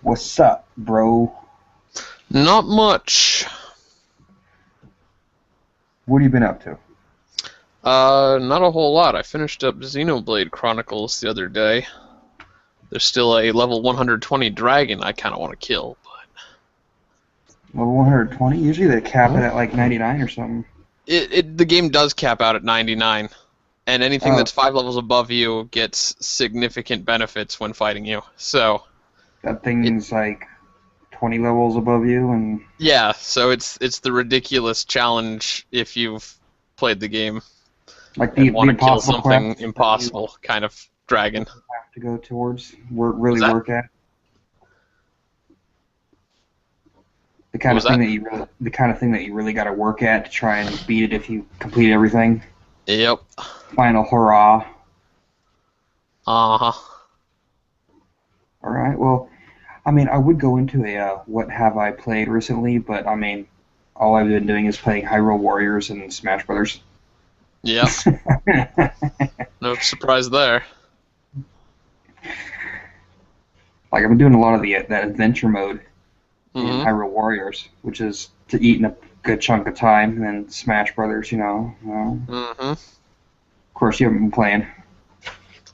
What's up, bro? Not much. What have you been up to? Not a whole lot. I finished up Xenoblade Chronicles the other day. There's still a level 120 dragon I kind of want to kill, but Level 120? Usually they cap it at like 99 or something. the game does cap out at 99, and anything Oh, that's 5 levels above you gets significant benefits when fighting you. So, that it thing's like 20 levels above you, and yeah, so it's the ridiculous challenge if you've played the game like and the want to kill impossible something quest that you impossible kind of dragon. have to go towards, Was really that? work at. The What kind was of thing that? that the kind of thing that you really got to work at to try and beat it if you complete everything. Yep. Final hurrah! Uh-huh. All right. Well, I mean, I would go into a what have I played recently, but I mean, all I've been doing is playing Hyrule Warriors and Smash Brothers. Yep. No surprise there. Like I've been doing a lot of the that adventure mode in Mm-hmm. Hyrule Warriors, which is to eat in a good chunk of time, and then Smash Brothers, Mm-hmm. Of course, you haven't been playing.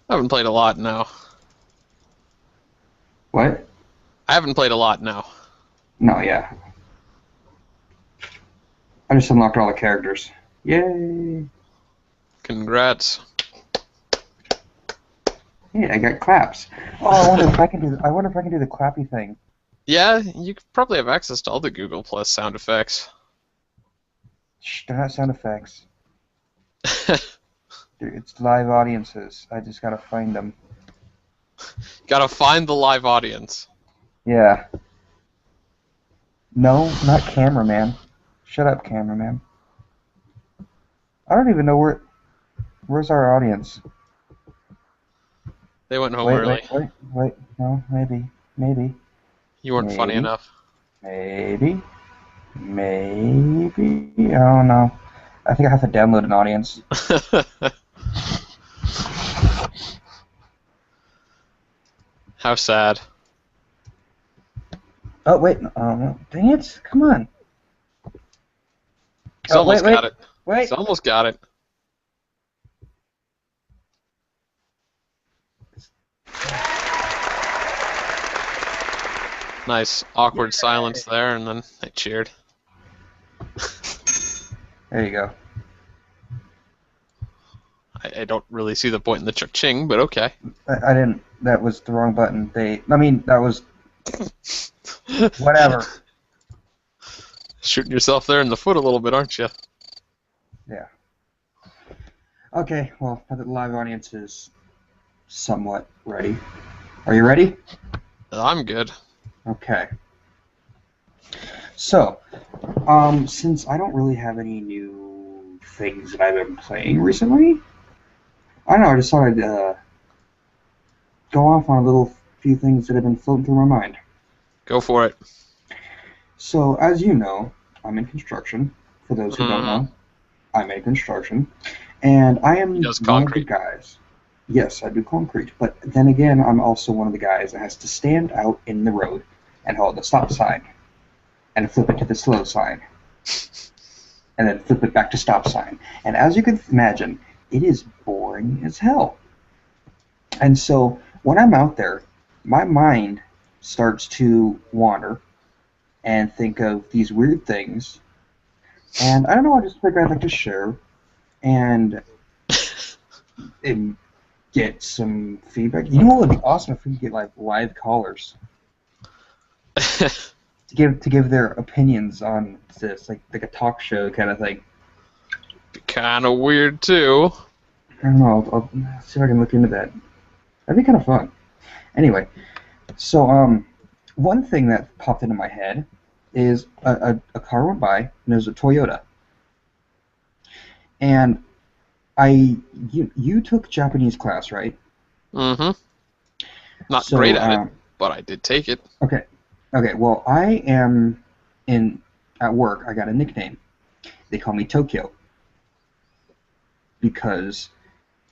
I haven't played a lot now. What? I haven't played a lot now. No, yeah. I just unlocked all the characters. Yay! Congrats. Hey, I got claps. Oh, I wonder if I can do. I wonder if I can do the clappy thing. Yeah, you could probably have access to all the Google Plus sound effects. Shh, they're not sound effects. It's live audiences. I just gotta find them. Gotta find the live audience. Yeah. No, not cameraman. Shut up, cameraman. I don't even know where's our audience. They went home Wait, wait, early. wait, wait. No, maybe, You weren't funny maybe, enough. maybe, maybe. I don't know. I think I have to download an audience. How sad. Oh wait, no, dang it! Come on. He's Oh wait, almost wait, got it. wait. He's almost got it. Nice awkward silence there, and then they cheered. There you go. I don't really see the point in the cha-ching, but okay. I didn't. That was the wrong button. I mean, that was whatever. Shooting yourself there in the foot a little bit, aren't you? Yeah. Okay. Well, now that the live audience is somewhat ready. Are you ready? I'm good. Okay. So, since I don't really have any new things that I've been playing recently, I don't know. I just thought I'd go off on a little few things that have been floating through my mind. Go for it. So, as you know, I'm in construction. For those who don't Mm, know, I'm in construction, and I he am does one of the concrete. guys. Yes, I do concrete, but then again, I'm also one of the guys that has to stand out in the road and hold the stop sign, and flip it to the slow sign, and then flip it back to stop sign. And as you can imagine, it is boring as hell. And so when I'm out there, my mind starts to wander and think of these weird things. And I don't know, I just figured I'd like to share and, and get some feedback. You know what would be awesome if we could get like live callers to give their opinions on this, like a talk show kind of thing. Kind of weird too. I don't know. I'll see if I can look into that. That'd be kind of fun. Anyway, so one thing that popped into my head is a car went by and it was a Toyota, and you took Japanese class, right? Mm-hmm. Not great So at it, but I did take it. okay. Well, I am in at work. I got a nickname. They call me Tokyo because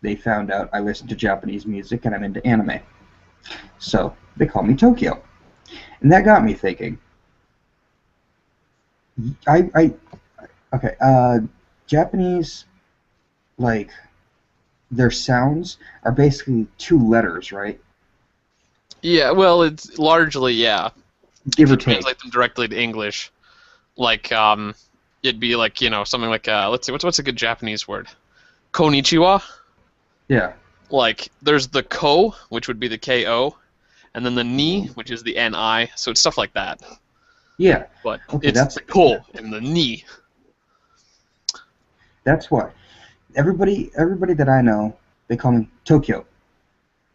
they found out I listen to Japanese music and I'm into anime. So they call me Tokyo. And that got me thinking. I okay. Japanese, like, their sounds are basically two letters, right? Yeah, well, it's largely, yeah. Give If or you take. translate them directly to English, like, it'd be like, something like, let's see, what's a good Japanese word? Konnichiwa? Yeah. Like, there's the ko, which would be the ko, and then the ni, which is the ni, so it's stuff like that. Yeah. But Okay, it's the ko and the ni. that's what everybody that I know, they call me Tokyo.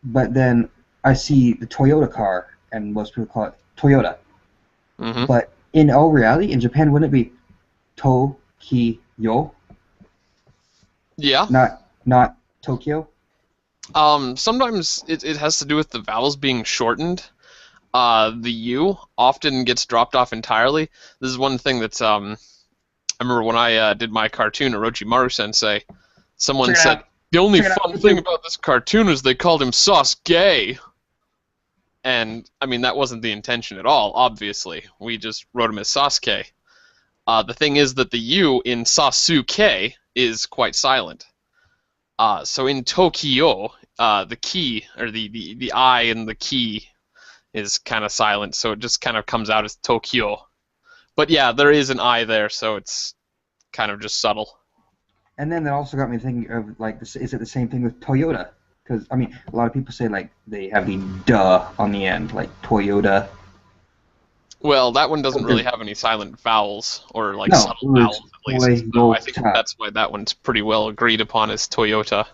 But then I see the Toyota car, and most people call it Toyota. Hmm. But in all reality, in Japan, wouldn't it be Tokyo, Yeah. not Tokyo? Sometimes it has to do with the vowels being shortened. The U often gets dropped off entirely. This is one thing that's I remember when I did my cartoon Orochimaru Sensei, someone Check it said out. the only Check it out. fun thing about this cartoon is they called him Sauce Gay. And I mean that wasn't the intention at all, obviously. We just wrote him as Sasuke. The thing is that the U in Sasuke is quite silent. So in Tokyo, the key or the I in the key is kind of silent, so it just kind of comes out as Tokyo. But yeah, there is an I there, so it's kind of just subtle. And then that also got me thinking of, like, this, is it the same thing with Toyota? Because I mean, a lot of people say, like, they have the duh on the end, like Toyota. Well, that one doesn't But really they're- have any silent vowels or like No, subtle it's vowels at least. So I think Toyota. that's why that one's pretty well agreed upon as Toyota.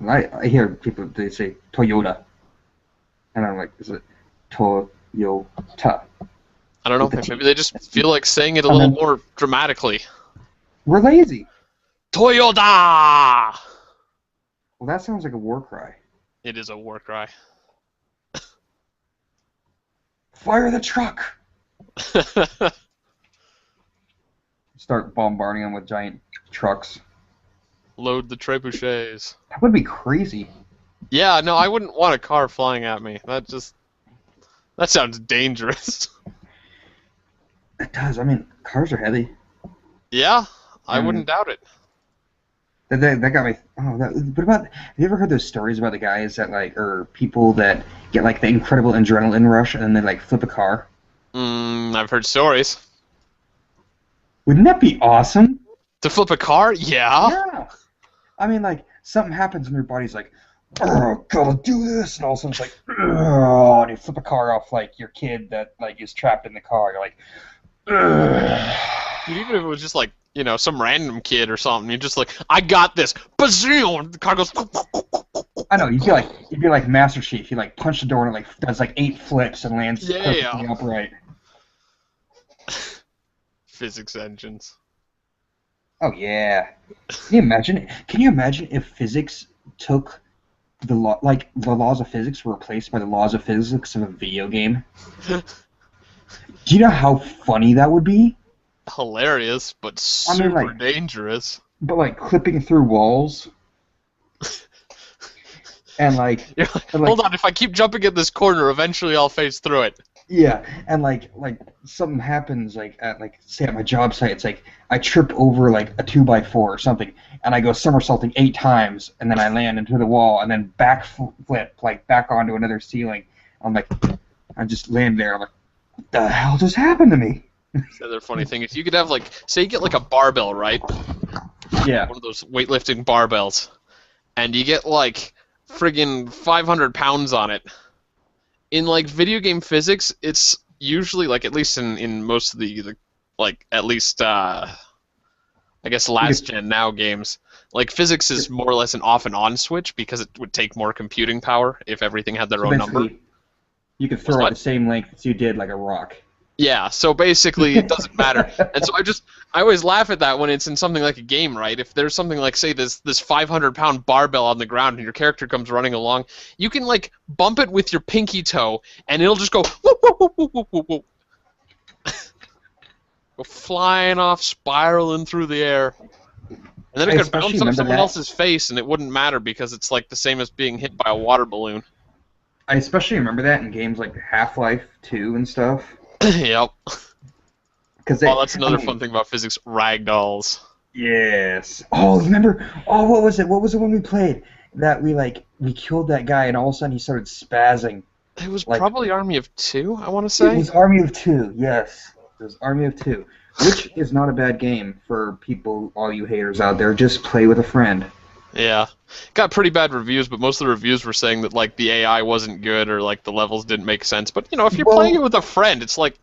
I hear people, they say Toyota, and I'm like, is it Toyota? I don't With know, the T. maybe they just feel like saying it a And little then more dramatically. we're lazy. Toyota! Well, that sounds like a war cry. It is a war cry. Fire the truck! Start bombarding them with giant trucks. Load the trebuchets. That would be crazy. Yeah, no, I wouldn't want a car flying at me. That sounds dangerous. It does. I mean, cars are heavy. Yeah, I And wouldn't doubt it. that got me. Oh, what about? Have you ever heard those stories about the guys that, like, or people that get, like, the incredible adrenaline rush and then they, like, flip a car? I've heard stories. Wouldn't that be awesome? To flip a car? Yeah. Yeah. I mean, like, something happens and their body's like, oh, gotta do this, and all of a sudden it's like, oh, and you flip a car off, like, your kid that, like, is trapped in the car. You're like, ugh. Dude, even if it was just like, some random kid or something, you're just like, I got this. Bazoom! The car goes. I know, you'd be like Master Chief. You, like, punch the door and it, like, does, like, 8 flips and lands perfectly upright. Physics engines. Oh, yeah. Can you imagine if physics took the laws of physics were replaced by the laws of physics of a video game? Do you know how funny that would be? Hilarious, but I mean, super like, dangerous. but, like, clipping through walls. And, like, You're like, hold on, if I keep jumping in this corner, eventually I'll phase through it. yeah, and like something happens, like, at, like, say at my job site, it's like I trip over, like, a 2x4 or something, and I go somersaulting 8 times, and then I land into the wall, and then backflip, like, back onto another ceiling. I'm like, I just land there. I'm like, what the hell just happened to me? The other funny thing is you could have, like, say you get like a barbell, right? Yeah. One of those weightlifting barbells, and you get like friggin' 500 pounds on it. In like video game physics, it's usually like, at least in most of the like, at least I guess last gen now games, like physics is more or less an off and on switch because it would take more computing power if everything had their So own number. basically, you could throw What? out the same length as you did, like a rock. Yeah, so basically it doesn't matter. And so I always laugh at that when it's in something like a game, right? If there's something like, say, this 500-pound barbell on the ground and your character comes running along, you can, like, bump it with your pinky toe and it'll just go whoop, whoop, whoop, whoop, whoop, whoop, whoop. Go flying off, spiraling through the air. And then it I could especially bounce off remember someone that. else's face and it wouldn't matter because it's like the same as being hit by a water balloon. I especially remember that in games like Half-Life 2 and stuff. Yep. Because Oh, they, that's I another fun mean, thing about physics. Ragdolls. yes. Oh, remember? Oh, what was it? What was the one we played? That we killed that guy and all of a sudden he started spazzing. It was Like probably Army of Two, I want to it say. was Army of Two. Yes, it was Army of Two, which is not a bad game for people, all you haters out there. Just play with a friend. Yeah. Got pretty bad reviews, but most of the reviews were saying that like the AI wasn't good or like the levels didn't make sense. But you know, if you're playing it Well, with a friend, it's like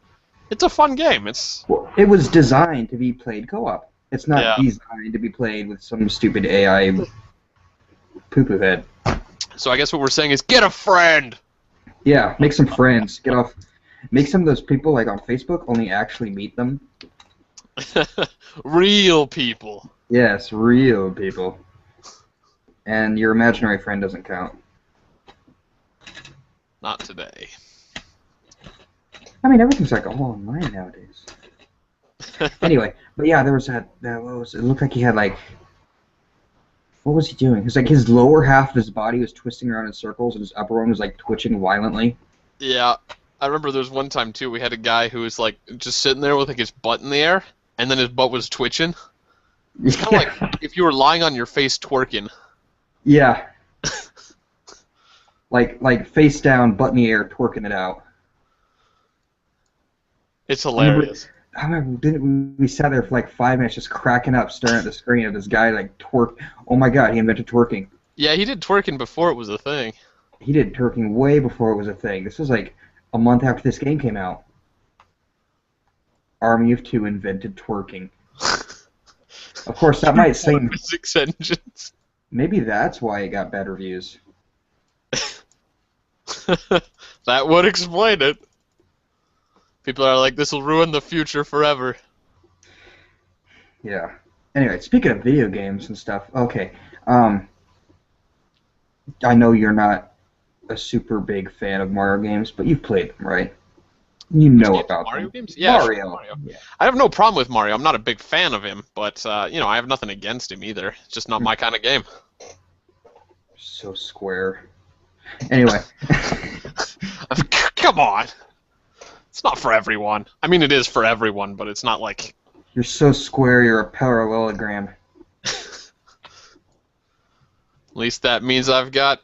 it's a fun game. It's well, it was designed to be played co-op. It's not yeah. designed to be played with some stupid AI poo-poo head. So I guess what we're saying is get a friend. Yeah, make some friends. Get off. Make some of those people like on Facebook. Only actually meet them. Real people. Yes, real people. And your imaginary friend doesn't count. Not today. I mean, everything's like all online nowadays. Anyway, but yeah, there was it looked like he had like, what was he doing? It was like his lower half of his body was twisting around in circles, and his upper one was like twitching violently. Yeah. I remember there was one time too we had a guy who was like just sitting there with like his butt in the air and then his butt was twitching. It's kind of like if you were lying on your face twerking. Yeah. like face down, butt in the air, twerking it out. It's hilarious. I remember we sat there for like 5 minutes just cracking up, staring at the screen of this guy like twerk. Oh my god, he invented twerking. Yeah, he did twerking before it was a thing. He did twerking way before it was a thing. This was like a month after this game came out. Army of Two invented twerking. Of course, that might seem... Physics engines. Maybe that's why it got bad reviews. That would explain it. People are like, this will ruin the future forever. Yeah. Anyway, speaking of video games and stuff, okay. I know you're not a super big fan of Mario games, but you've played them, right? You know about Mario them. games? Yeah, Mario. sure, Mario. Yeah. I have no problem with Mario. I'm not a big fan of him, but you know, I have nothing against him either. It's just not my kind of game. So square. Anyway. Come on. It's not for everyone. I mean, it is for everyone, but it's not like... You're so square, you're a parallelogram. At least that means I've got...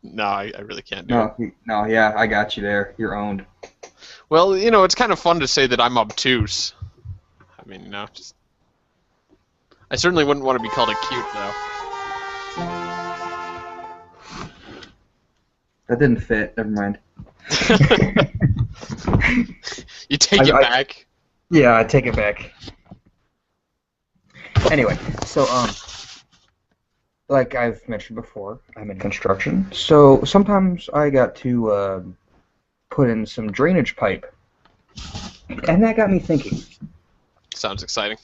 No, I really can't do it. No, yeah, I got you there. You're owned. Well, you know, it's kind of fun to say that I'm obtuse. I mean, you know, just... I certainly wouldn't want to be called a cute, though. That didn't fit. Never mind. You take it back. Yeah, I take it back. Anyway, so like I've mentioned before, I'm in construction, so sometimes I got to put in some drainage pipe, and that got me thinking. Sounds exciting.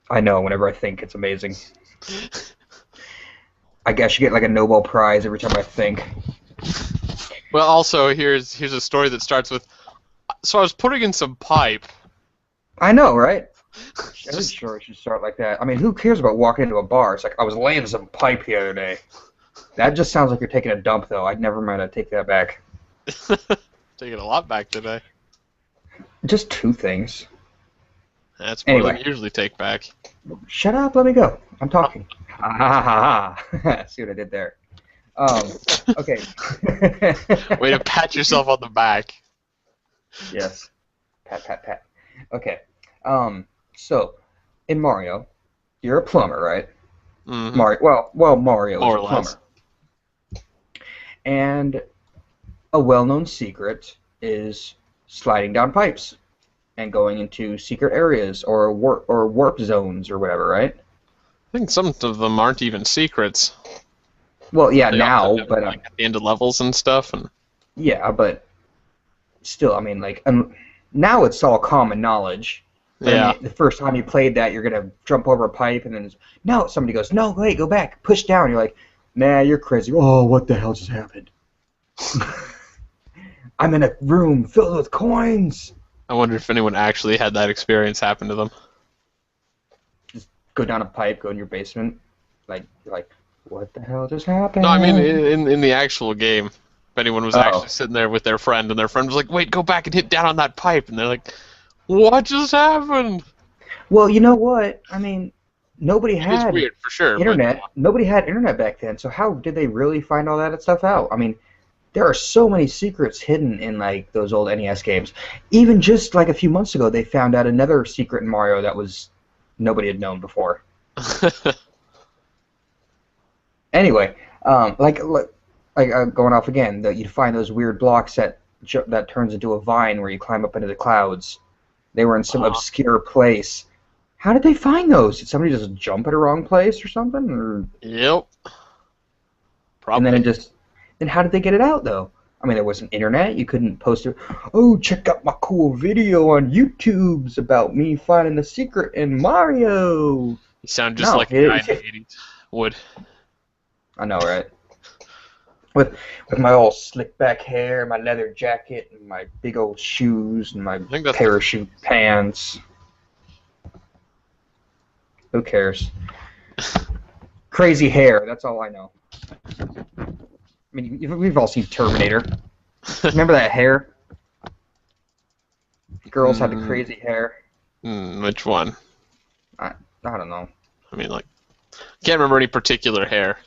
I know. Whenever I think, it's amazing. I guess you get like a Nobel Prize every time I think. Well, also, here's a story that starts with... So I was putting in some pipe. I know, right? Every story should start like that. I mean, who cares about walking into a bar? It's like, I was laying some pipe the other day. That just sounds like you're taking a dump, though. I'd never mind. I'd take that back. Taking a lot back today. Just two things. That's more than you usually take back. Shut up. Let me go. I'm talking. Ha ha ha ha. See what I did there. Okay. Way to pat yourself on the back. Yes. Pat, pat, pat. Okay. So, in Mario, you're a plumber, right? Mm-hmm. Mario is a plumber. And a well-known secret is sliding down pipes and going into secret areas or warp zones or whatever, right? I think some of them aren't even secrets. Well, yeah, They now, often have, but like, at the end of levels and stuff. And yeah, but still, I mean, like, now it's all common knowledge. But yeah. I mean, the first time you played that, you're gonna jump over a pipe, and then no, somebody goes, no, wait, go back, push down. You're like, nah, you're crazy. Oh, what the hell just happened? I'm in a room filled with coins. I wonder if anyone actually had that experience happen to them. Just go down a pipe, go in your basement, like, you're like, What the hell just happened? No, I mean in the actual game. If anyone was Oh. actually sitting there with their friend, and their friend was like, "Wait, go back and hit down on that pipe," and they're like, "What just happened?" Well, you know what? I mean, nobody It is had weird for sure, but internet. Nobody had internet back then. So how did they really find all that stuff out? I mean, there are so many secrets hidden in like those old NES games. Even just like a few months ago, they found out another secret in Mario that was nobody had known before. Anyway, going off again, that you'd find those weird blocks that turns into a vine where you climb up into the clouds. They were in some obscure place. How did they find those? Did somebody just jump at a wrong place or something? Or Yep. and then Probably. then how did they get it out though? I mean, there wasn't internet. You couldn't post it. Oh, check out my cool video on YouTube's about me finding the secret in Mario. You sound just No, like a guy in the 80s would. I know, right? With my all slick back hair, my leather jacket, and my big old shoes, and my I think that's parachute pants. Who cares? Crazy hair. That's all I know. I mean, we've all seen Terminator. Remember that hair? Girls had the crazy hair. Which one? I don't know. I mean, like, can't remember any particular hair.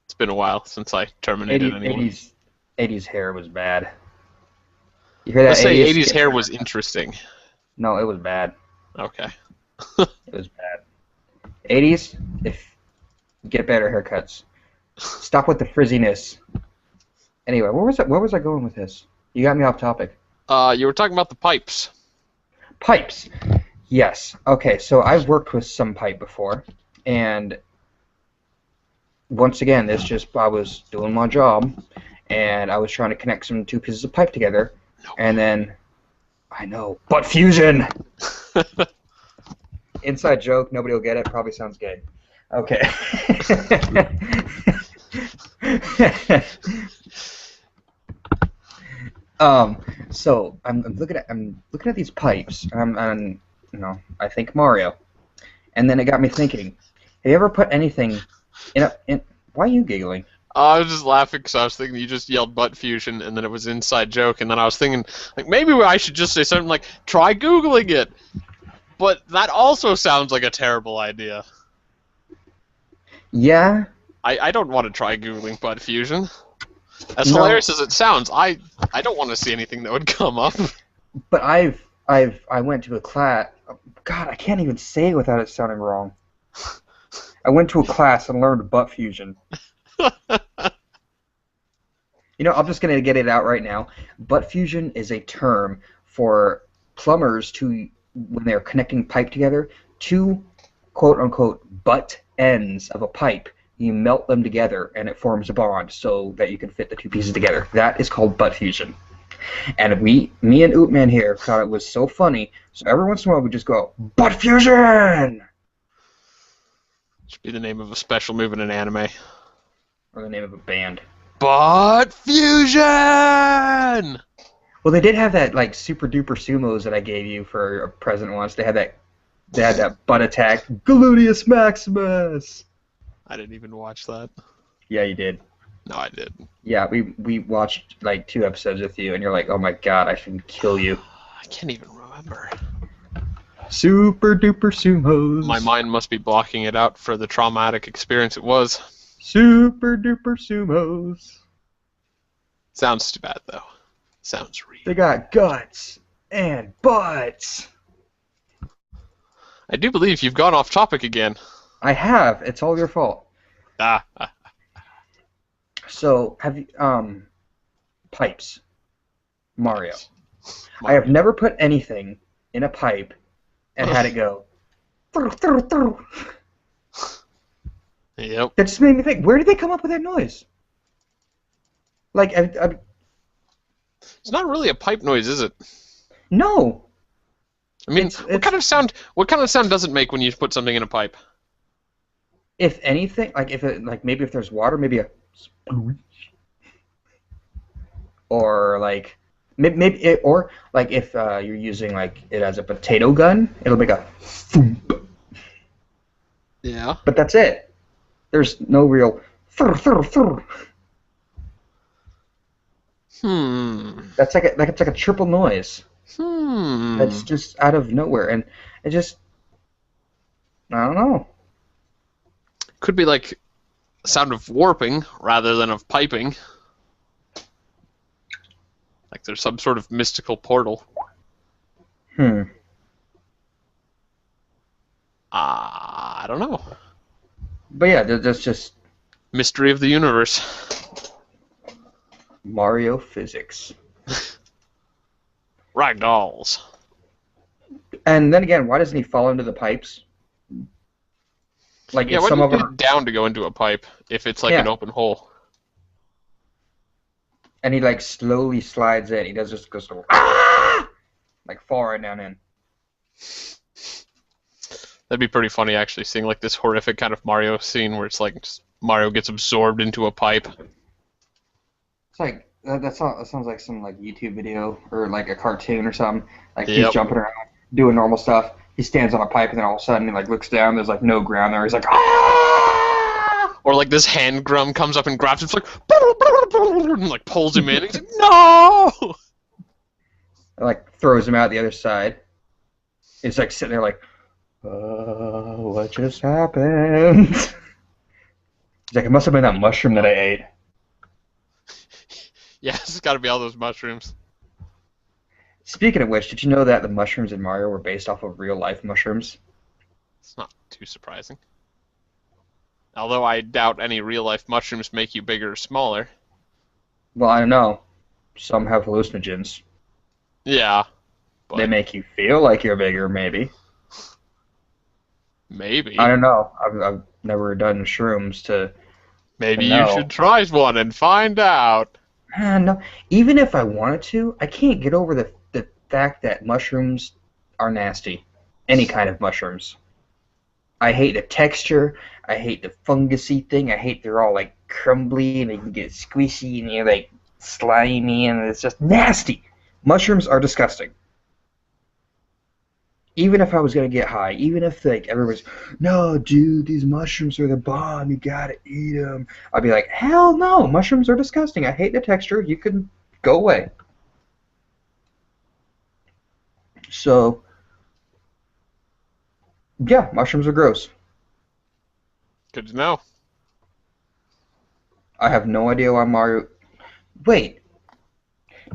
It's been a while since I terminated anyone. 80s hair was bad. You hear that? Let's say 80s 80s hair was interesting. No, it was bad. Okay. It was bad. 80s, if get better haircuts. Stop with the frizziness. Anyway, where was I going with this? You got me off topic. You were talking about the pipes. Pipes. Yes. Okay, so I've worked with some pipe before, and once again, I was doing my job, and I was trying to connect some two pieces of pipe together, and then, I know, butt fusion! Inside joke, nobody will get it, probably sounds gay. Okay. So I'm looking at these pipes, and I think Mario, and then it got me thinking. Have you ever put anything in? Why are you giggling? I was just laughing because I was thinking you just yelled butt fusion and then it was inside joke, and then I was thinking, like, maybe I should just say something like, try Googling it. But that also sounds like a terrible idea. Yeah. I don't want to try Googling butt fusion. As No. hilarious as it sounds, I don't want to see anything that would come up. But I went to a class. God, I can't even say it without it sounding wrong. I went to a class and learned butt fusion. I'm just gonna get it out right now. Butt fusion is a term for plumbers when they're connecting pipe together, two quote unquote butt ends of a pipe. You melt them together and it forms a bond so that you can fit the two pieces together. That is called butt fusion. And me and Ootman here thought it was so funny, so every once in a while we just go, butt fusion! Should be the name of a special move in an anime. Or the name of a band. Butt fusion! Well, they did have that like super duper sumos that I gave you for a present once. They had that butt attack, Gluteus Maximus. I didn't even watch that. Yeah, you did. No, I didn't. Yeah, we watched like 2 episodes with you, and you're like, oh my god, I should kill you. I can't even remember. Super duper sumos. My mind must be blocking it out for the traumatic experience it was. Super duper sumos. Sounds too bad, though. Sounds real. They got guts and butts. I do believe you've gone off topic again. I have. It's all your fault. Ah. So, have you, pipes. Mario. I have never put anything in a pipe and had it go. Yep. That just made me think, where did they come up with that noise? Like, It's not really a pipe noise, is it? no. I mean, It's- what kind of sound does it make when you put something in a pipe? If anything, maybe if there's water, maybe a or like or like if you're using like it as a potato gun, it'll make a thump. Yeah. But that's it. There's no real Thur, thur, thur. That's like it's like a triple noise. That's just out of nowhere, and it just I don't know. Could be like a sound of warping rather than of piping. Like there's some sort of mystical portal. I don't know. But yeah, that's just Mystery of the universe. Mario physics. Ragdolls. And then again, why doesn't he fall into the pipes? Like Yeah, if why some do of you them, get down to go into a pipe if it's like Yeah. an open hole? and he like slowly slides in. He does just goes like fall right down in. That'd be pretty funny, actually, seeing like this horrific kind of Mario scene where it's like just Mario gets absorbed into a pipe. It's like that sounds like some like YouTube video or like a cartoon or something. Like he's Yep. jumping around, doing normal stuff. He stands on a pipe and then all of a sudden he like looks down. There's like no ground there. He's like ah! Or like this hand grum comes up and grabs him, it's like and like pulls him in. He's like, no! And, like throws him out the other side. He's like sitting there like, what just happened? He's like, it must have been that mushroom that I ate. Yeah, it's got to be all those mushrooms. Speaking of which, did you know that the mushrooms in Mario were based off of real life mushrooms? It's not too surprising. Although I doubt any real life mushrooms make you bigger or smaller. Well, I don't know. Some have hallucinogens. Yeah. They make you feel like you're bigger, maybe. Maybe. I don't know. I've never done shrooms to. Maybe to know. you should try one and find out. No, even if I wanted to, I can't get over the fact that mushrooms are nasty. Any kind of mushrooms. I hate the texture. I hate the fungusy thing. I hate they're all like crumbly and they can get squishy and they're like slimy and it's just nasty. Mushrooms are disgusting. Even if I was gonna get high, even if like everybody's, no, dude, these mushrooms are the bomb. You gotta eat them. I'd be like, hell no, mushrooms are disgusting. I hate the texture. You can go away. So, yeah, mushrooms are gross. Good to know. I have no idea why Mario. Wait,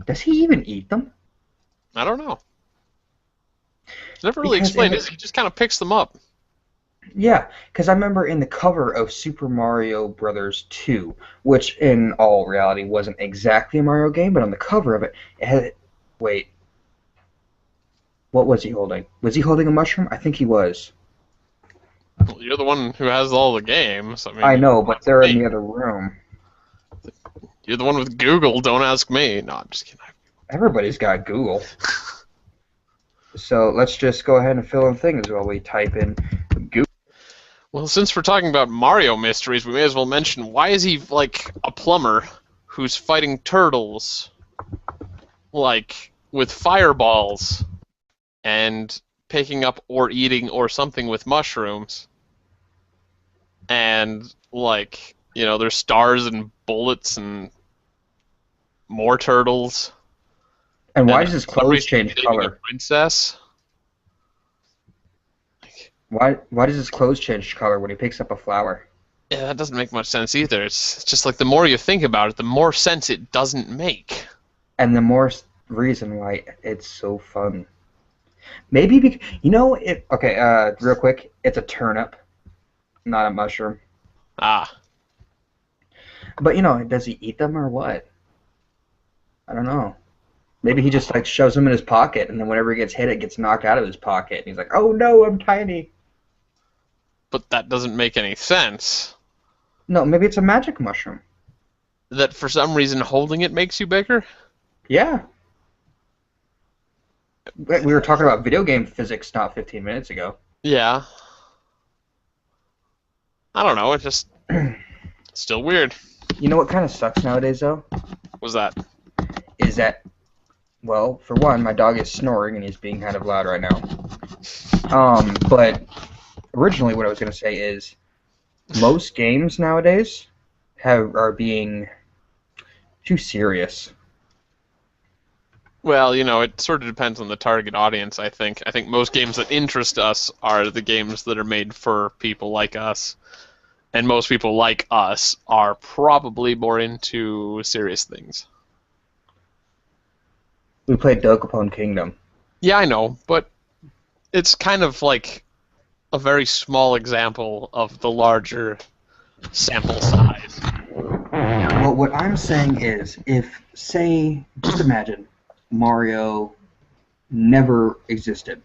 does he even eat them? I don't know. It's never really Because explained, in is it? He just kind of picks them up. Yeah, because I remember in the cover of Super Mario Brothers 2, which in all reality wasn't exactly a Mario game, but on the cover of it, it had. Wait. What was he holding? Was he holding a mushroom? I think he was. Well, you're the one who has all the games. I know, but they're in the other room. You're the one with Google. Don't ask me. No, I'm just kidding. Everybody's got Google. So let's just go ahead and fill in things while we type in Google. Well, since we're talking about Mario mysteries, we may as well mention, why is he like a plumber who's fighting turtles, like, with fireballs, and picking up or eating or something with mushrooms, and, like, you know, there's stars and bullets and more turtles. And why and does his for some clothes reason change he's dating a color? princess. Why does his clothes change color when he picks up a flower? Yeah, that doesn't make much sense either. It's just like the more you think about it, the more sense it doesn't make. And the more reason why it's so fun. Maybe you know it. Okay, real quick, it's a turnip, not a mushroom. Ah, But you know, does he eat them or what? I don't know. Maybe he just like shoves them in his pocket, and then whenever he gets hit, it gets knocked out of his pocket, and he's like, "Oh no, I'm tiny." but that doesn't make any sense. No, maybe it's a magic mushroom. That for some reason holding it makes you bigger? Yeah. We were talking about video game physics not 15 minutes ago. Yeah. I don't know, it's just still weird. You know what kind of sucks nowadays, though? What's that? Is that, well, for one, my dog is snoring and he's being kind of loud right now. But originally what I was going to say is most games nowadays are being too serious. Well, it sort of depends on the target audience, I think. I think most games that interest us are the games that are made for people like us. And most people like us are probably more into serious things. We played Dokapon Kingdom. Yeah, I know, but it's kind of like a very small example of the larger sample size. Well, what I'm saying is, if, say, just imagine Mario never existed.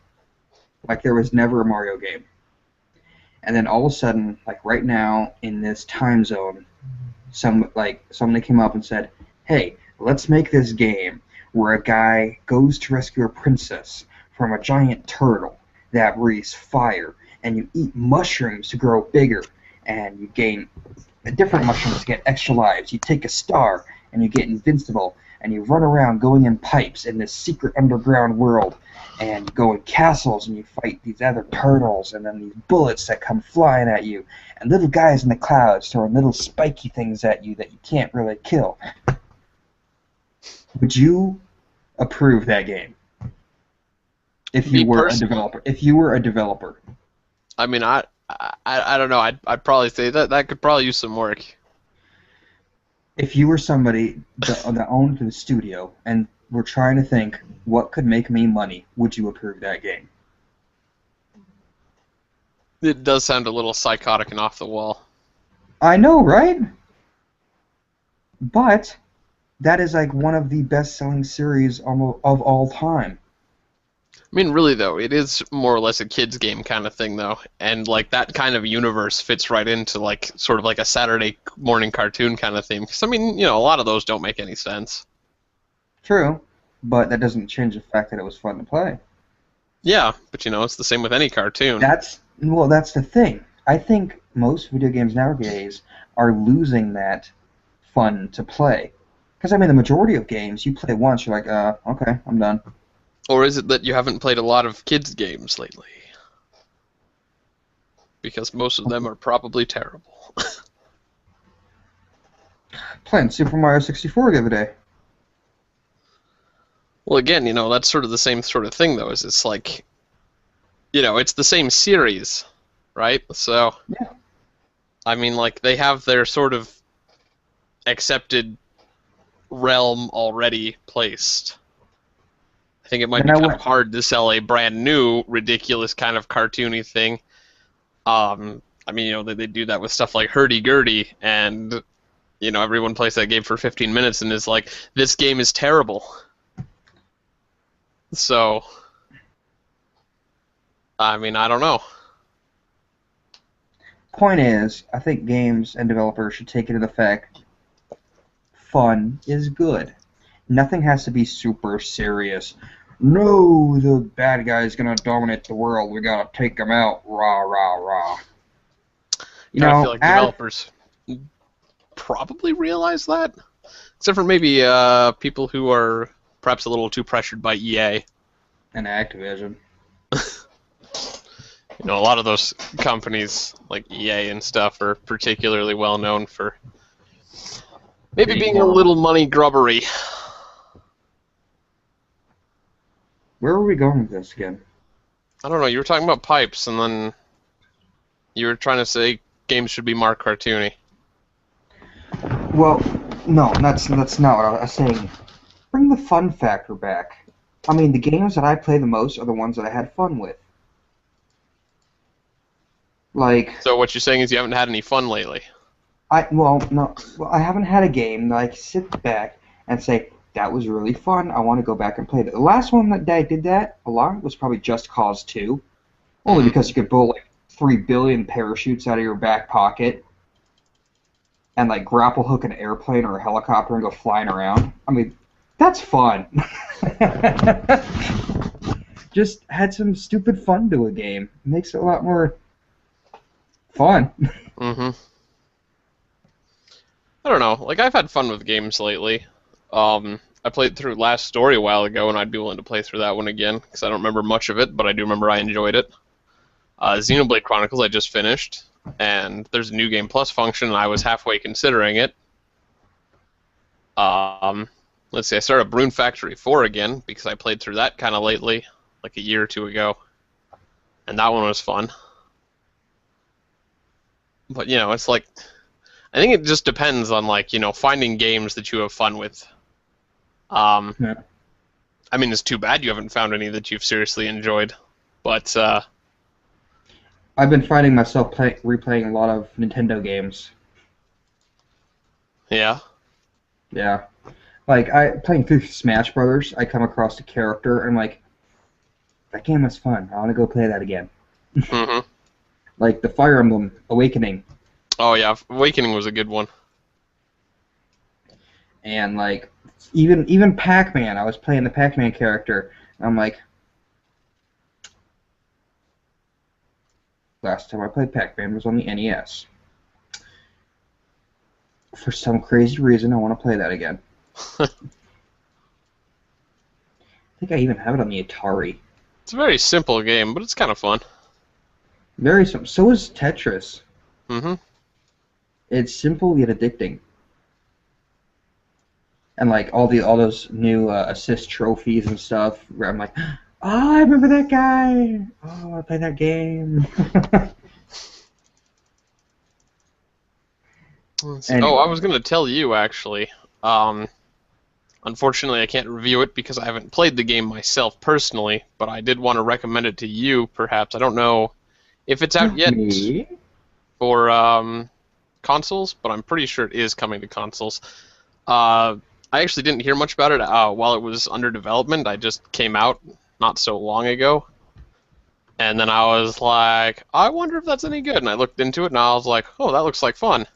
Like, there was never a Mario game. And then all of a sudden, like right now, in this time zone, somebody came up and said, hey, let's make this game where a guy goes to rescue a princess from a giant turtle that breathes fire, and you eat mushrooms to grow bigger, and you gain different mushrooms to get extra lives. You take a star, and you get invincible, and you run around going in pipes in this secret underground world, and you go in castles, and you fight these other turtles, and then these bullets that come flying at you, and little guys in the clouds throwing little spiky things at you that you can't really kill. Would you approve that game? If you were a developer. If you were a developer. I mean, I don't know. I'd probably say that could probably use some work. If you were somebody that owned the studio and were trying to think, what could make me money, would you approve that game? It does sound a little psychotic and off the wall. I know, right? But that is like one of the best-selling series of all time. I mean, really, though, it is more or less a kid's game kind of thing, though. And, like, that kind of universe fits right into, like, sort of like a Saturday morning cartoon kind of theme. Because, I mean, a lot of those don't make any sense. True, but that doesn't change the fact that it was fun to play. Yeah, but, it's the same with any cartoon. That's the thing. I think most video games nowadays are losing that fun to play. Because, I mean, the majority of games, you play once, you're like, okay, I'm done. Or is it that you haven't played a lot of kids' games lately? Because most of them are probably terrible. Playing Super Mario 64 the other day. Well, again, that's sort of the same sort of thing, though, is it's like, it's the same series, right? So, yeah. I mean, like, they have their sort of accepted realm already placed. I think it might be kind of hard to sell a brand new, ridiculous kind of cartoony thing. I mean, they do that with stuff like Hurdy-Gurdy, and, everyone plays that game for 15 minutes and is like, this game is terrible. So, I mean, I don't know. Point is, I think games and developers should take into the fact fun is good. Nothing has to be super serious. No, the bad guy's gonna dominate the world. We gotta take him out. Rah, rah, rah. I feel like developers probably realize that. Except for maybe people who are perhaps a little too pressured by EA. And Activision. A lot of those companies, like EA and stuff, are particularly well known for maybe being a little money grubbery. Where were we going with this again? I don't know. You were talking about pipes, and then you were trying to say games should be more cartoony. Well, no, that's not what I was saying. Bring the fun factor back. I mean, the games that I play the most are the ones that I had fun with. Like. So what you're saying is you haven't had any fun lately. I haven't had a game that I sit back and say, that was really fun, I want to go back and play that. The last one that I did that a lot was probably Just Cause 2. Only because you could pull like 3 billion parachutes out of your back pocket and like grapple hook an airplane or a helicopter and go flying around. I mean, that's fun. Just had some stupid fun to a game. It makes it a lot more fun. Mm-hmm. I don't know. Like, I've had fun with games lately. I played through Last Story a while ago, and I'd be willing to play through that one again, because I don't remember much of it, but I do remember I enjoyed it. Xenoblade Chronicles I just finished. and there's a New Game Plus function, and I was halfway considering it. Let's see, I started Rune Factory 4 again, because I played through that kind of lately, like a year or two ago, and that one was fun. But, it's like, I think it just depends on, like, finding games that you have fun with. Yeah. I mean, it's too bad you haven't found any that you've seriously enjoyed, but, I've been finding myself replaying a lot of Nintendo games. yeah. Yeah. Like, playing through Smash Brothers, I come across a character, and I'm like, that game was fun. I want to go play that again. Mm-hmm. Like, the Fire Emblem Awakening. Oh, yeah, Awakening was a good one. And, like, even Pac-Man, I was playing the Pac-Man character, and I'm like, last time I played Pac-Man was on the NES. For some crazy reason, I want to play that again. I think I even have it on the Atari. It's a very simple game, but it's kind of fun. Very simple. So is Tetris. Mm-hmm. It's simple yet addicting. And like all those new assist trophies and stuff, where I'm like, oh, I remember that guy. Oh, I played that game. Anyway. Oh, I was going to tell you, actually. Unfortunately, I can't review it because I haven't played the game myself personally, but I did want to recommend it to you, perhaps. I don't know if it's out yet for consoles, but I'm pretty sure it is coming to consoles. I actually didn't hear much about it while it was under development. I just came out not so long ago. And then I was like, I wonder if that's any good. And I looked into it, and I was like, oh, that looks like fun.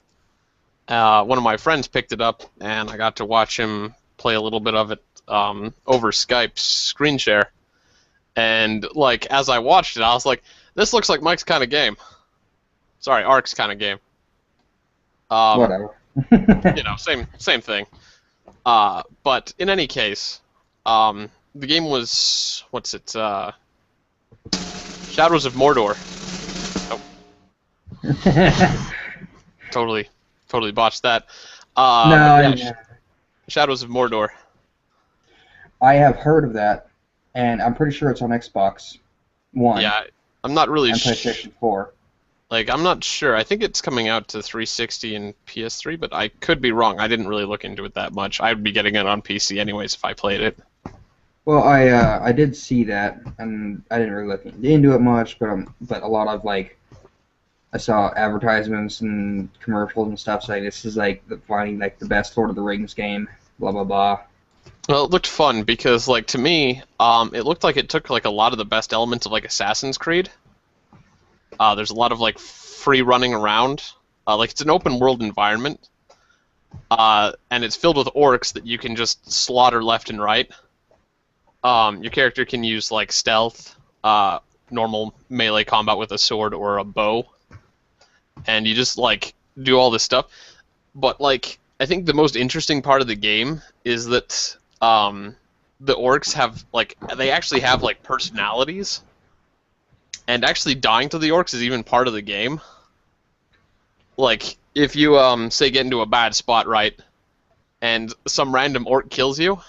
One of my friends picked it up, and I got to watch him play a little bit of it over Skype's screen share. And, like, as I watched it, I was like, this looks like Mike's kind of game. Sorry, Ark's kind of game. Whatever. Same thing. But in any case, the game was, Shadows of Mordor. Oh. Totally botched that. Shadows of Mordor. I have heard of that, and I'm pretty sure it's on Xbox One. Yeah, I'm not really and PlayStation 4. Like, I'm not sure. I think it's coming out to 360 and PS3, but I could be wrong. I didn't really look into it that much. I'd be getting it on PC anyways if I played it. Well, I did see that, and I didn't really look into it much, but a lot of, like, I saw advertisements and commercials and stuff saying this is like finding like the best Lord of the Rings game, blah blah blah. Well, it looked fun because, like, to me, it looked like it took like a lot of the best elements of like Assassin's Creed. There's a lot of like free running around, like it's an open world environment, and it's filled with orcs that you can just slaughter left and right. Your character can use like stealth, normal melee combat with a sword or a bow. And you just, like, do all this stuff. But, like, I think the most interesting part of the game is that the orcs have, like, they actually have, like, personalities. And actually dying to the orcs is even part of the game. Like, if you, say, get into a bad spot, right, and some random orc kills you,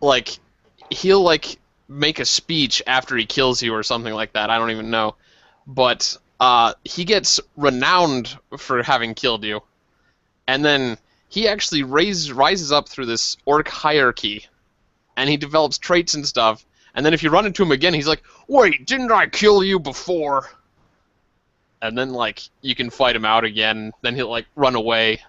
like, he'll, like, make a speech after he kills you or something like that. I don't even know. But he gets renowned for having killed you, and then he actually rises up through this orc hierarchy, and he develops traits and stuff, and then if you run into him again, he's like, wait, didn't I kill you before? And then, like, you can fight him out again, then he'll, like, run away,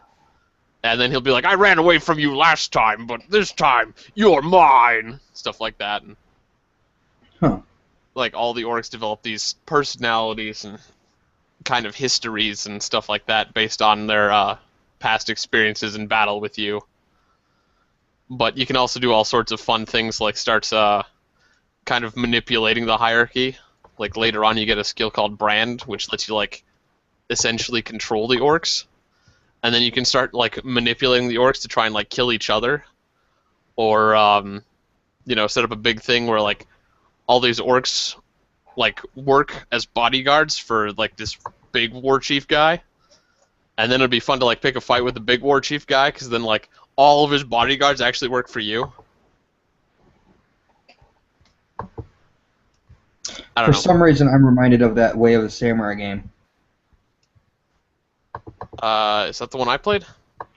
and then he'll be like, I ran away from you last time, but this time, you're mine! Stuff like that. And, like, all the orcs develop these personalities and kind of histories and stuff like that based on their past experiences in battle with you. But you can also do all sorts of fun things, like start kind of manipulating the hierarchy. Like later on you get a skill called Brand, which lets you like essentially control the orcs. And then you can start like manipulating the orcs to try and like kill each other. Or set up a big thing where like all these orcs like work as bodyguards for like this big war chief guy, and then it'd be fun to like pick a fight with the big war chief guy, because then like all of his bodyguards actually work for you. I don't For know. some reason, I'm reminded of that Way of the Samurai game. Is that the one I played?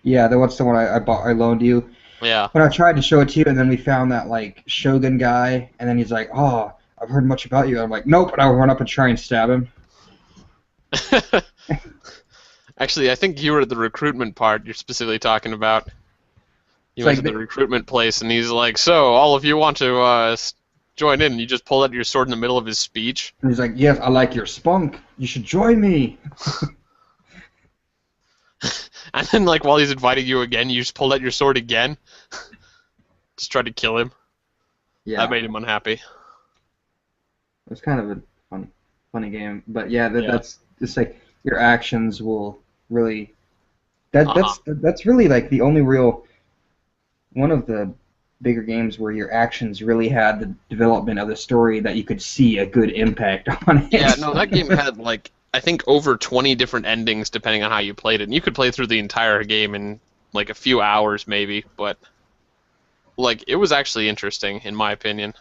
Yeah, that's the one I loaned you. Yeah. When I tried to show it to you, and then we found that like Shogun guy, and then he's like, "Oh, I've heard much about you." I'm like, "Nope," and I would run up and try and stab him. Actually, I think you were at the recruitment part you're specifically talking about. You It's went like to the recruitment place, and he's like, "So, all of you want to join in?" And you just pulled out your sword in the middle of his speech. And he's like, "Yes, I like your spunk. You should join me." And then, like, while he's inviting you again, you just pulled out your sword again. Just tried to kill him. Yeah, That made him unhappy. it was kind of a funny game, but yeah, Yeah. that's just like your actions will really. Uh-huh. That's really like the only real one of the bigger games where your actions really had the development of the story that you could see a good impact on it. Yeah, no, that game had, like, I think over 20 different endings depending on how you played it. And you could play through the entire game in, like, a few hours maybe, but, like, it was actually interesting, in my opinion.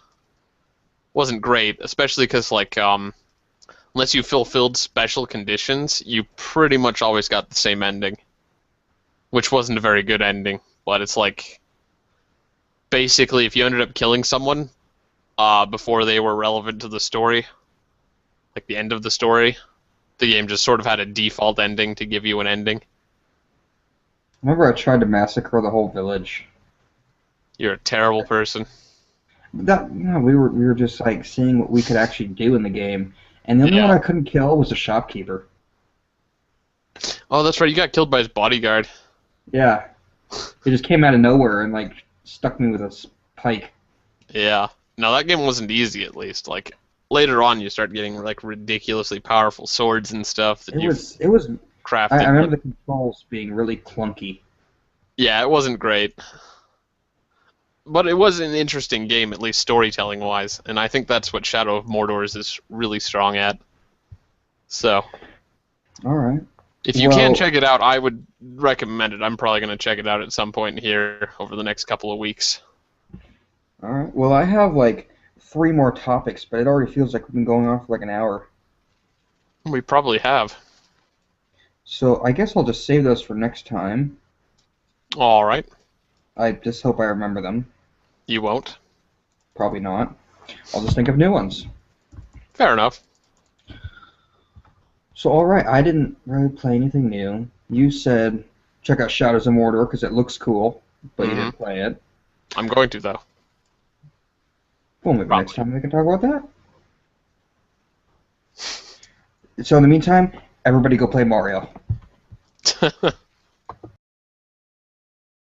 Wasn't great, especially because, like, unless you fulfilled special conditions, you pretty much always got the same ending. Which wasn't a very good ending, but it's like, basically, if you ended up killing someone before they were relevant to the story, like the end of the story, the game just sort of had a default ending to give you an ending. Remember, I tried to massacre the whole village. You're a terrible person. We were just like seeing what we could actually do in the game, and the only one Yeah. I couldn't kill was the shopkeeper. Oh, that's right. You got killed by his bodyguard. Yeah, he just came out of nowhere and like stuck me with a pike. Yeah. No, that game wasn't easy. At least, like later on, you start getting like ridiculously powerful swords and stuff that you've It was. I crafted. remember But the controls being really clunky. yeah, it wasn't great. But it was an interesting game, at least storytelling wise, and I think that's what Shadow of Mordor is really strong at. So, All right. if you Well, can check it out, I would recommend it. I'm probably going to check it out at some point here over the next couple of weeks. all right. Well, I have like 3 more topics, but it already feels like we've been going on for like an hour. We probably have. So I guess I'll just save those for next time. All right. I just hope I remember them. You won't. Probably not. I'll just think of new ones. Fair enough. So, all right, I didn't really play anything new. You said check out Shadows of Mordor because it looks cool, but you didn't play it. I'm going to, though. Well, maybe Probably. next time we can talk about that. So, in the meantime, everybody go play Mario.